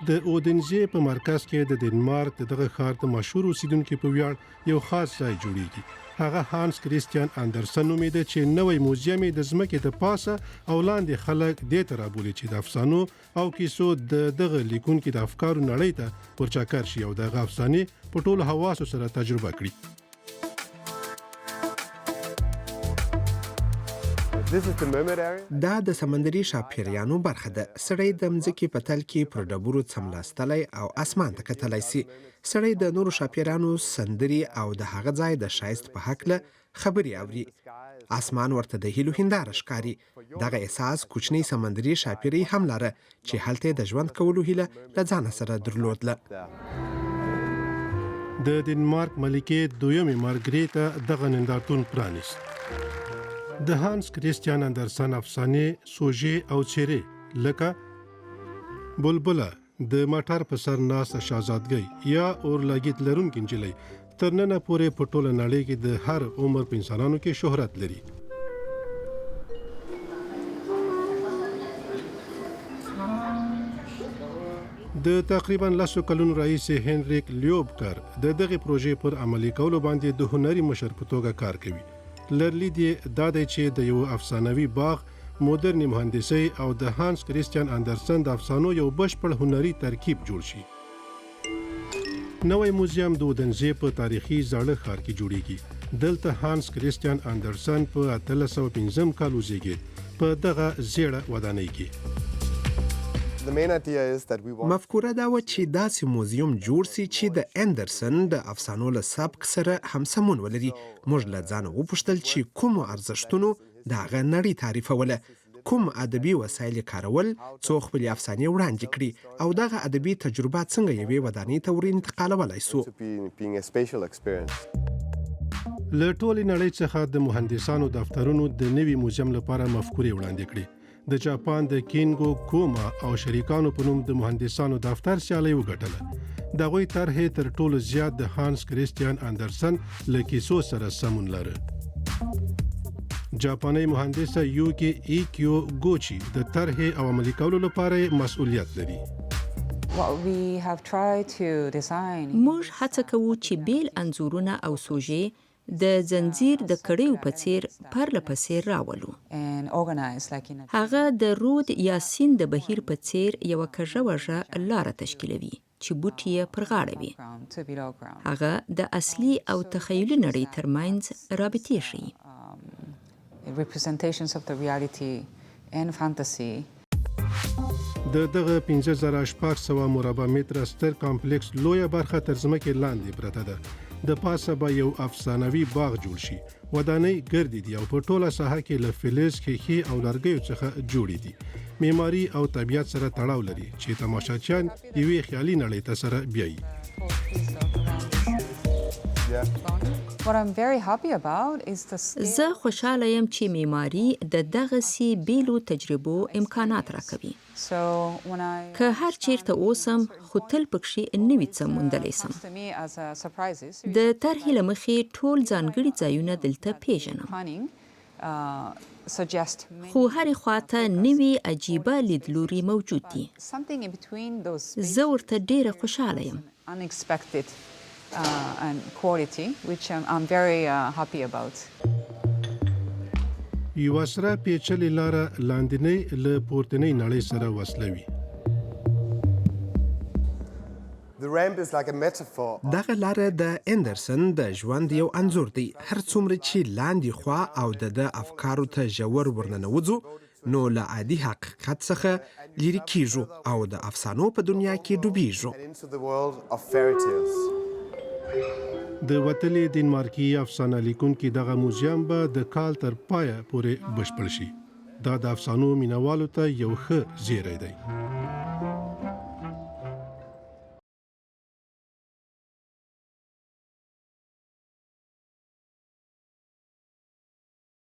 د اودنزې په مرکز کې د دنمارک دغه ښار د مشهور اوسیدونکو په ویاړ یو خاص ځای جوړیږي. هغه هانس کريستيان اندرسن نومې د چې نوې موزيم د ځمکې د پاسه او لاندې خلک د ترابولي چې د افسانو او کیسو دغه ليکونکي د افکارو نړۍ ته ورچاکر شي او دغه افسانې په ټولو حواسو سره تجربه کړي. دا د سمندري شاپیریانو برخه ده. سړی د مځکې په تل کې پر ډبرو څملاستلی او اسمان ته کتلی سي. سړی د نورو شاپیرانو سندري او د هغه ځای د ښایست په هکله خبرې اوري. اسمان ورته د هیلو هنداره ښکاري. دغه احساس کوچنی سمندري شاپیري هم لره چې هلته د ژوند کولو هیله له ځانه سره درلودله. د دنمارک ملکې دویمې مارګریتا دغه نندارتون پرانیست. د هانس کريستيان اندرسن افسانې سوژې او چارې لکه بلبله د مټر په سر ناسته شاهزادګۍ یا اورلګیت لرونکې نجلۍ تر ننه پورې په ټوله نړۍ کې د هر عمر په انسانانو کې شهرت لري. د تقریبا 10 کلونو رئیس هنریک لیوبکر د دغه پروژې پر عملي کولو باندې د هنري مشر په توګه کار کوي. لرلی دی دا دی چې د یو افسانوي باغ مدرن مهندسي او د هانس کريستيان اندرسن د افسانو یو بشپړ هنري ترکیب جوړ شي. نوې موزیم د اودنزې په تاریخي زاړه ښار کې جوړیږي. دلته هانس کريستيان اندرسن په 1315 کال وزیږید په دغه زیړه ودانۍ کې. مفکوره دا و چې داسې موزیم جوړ سي چې د اندرسن د افسانو له سبک سره همسمون ولري. موږ له ځانه وپوښتل چې کومو ارزښتونو د هغه نړۍ تعریفوله، کوم ادبي وسایل کارول څو خپلې افسانې وړاندې کړي او دغه ادبي تجربات څنګه یوې ودانۍ ته ور انتقالولی سو. له ټولې نړۍ څخه د مهندسانو دفترونو د نوي موزیم لپاره مفکورې وړاندې کړي. د جاپان د کینګو کوما او شریکانو په نوم د مهندسانو دفتر سیالي وګټله. دغه طرحې تر ټولو زیات د هانس کريستيان اندرسن له کیسو سره سمون لري. جاپاني مهندس یوکی ایکیو ګوچی د طرحې او عملي کولو لپاره مسؤلیت لري. موږ هڅه کوو چې بیل انځورونه او سوژې د زنجیر د کړیو په څیر پرله پسې راولو. هغه د رود یا سیند د بهیر په څیر یو کژه وژه لاره تشکیلوي چې بوټي یې پر غاړه وي. هغه د اصلي او تخیلي نړۍ ترمنځ رابطې ښیي. دغه 15600 مربع متره ستر کمپلیکس لویه برخه تر ځمکې لاندې پرته ده. د پاسه به یو افسانوي باغ جوړ شي. ودانۍ ګردې دي او په ټوله ساحه کې له فلز، ښیښې او لرګیو څخه جوړې دي. معماري او طبیعت سره تړاو لري چې تماشاچیان یوې خیالي نړۍ ته سره بیایي. زه خوشاله یم چې معماري د دغسې بیلو تجربو امکانات راکوي. که هر چیرته اوسم خو تل پکښې نوي څه موندلی سم. د طرحې له مخې ټول ځانګړي ځایونه دلته پیژنم، خو هرې خواته نوي عجیبه لیدلوري موجود دي. زه ورته ډیره خوشاله یم. And quality, which I'm very happy about. یو سره پیچلې لاره لاندنۍ له پورتنۍ نړۍ سره وصلوي. دغه لاره د اندرسن د ژوند یو انځور دی. هر څومره چې لاندې خوا او د افکارو ته ژور ورننوځو نو له عادي حقیقت څخه لرې کیږو او د افسانو په دنیا کې ډوبیږو. د وتلې دنمارکي افسانه لیکونکي دغه موزیم به د کال تر پایه پورې بشپړ شي. دا د افسانو مینوالو ته یو ښه زیری دی.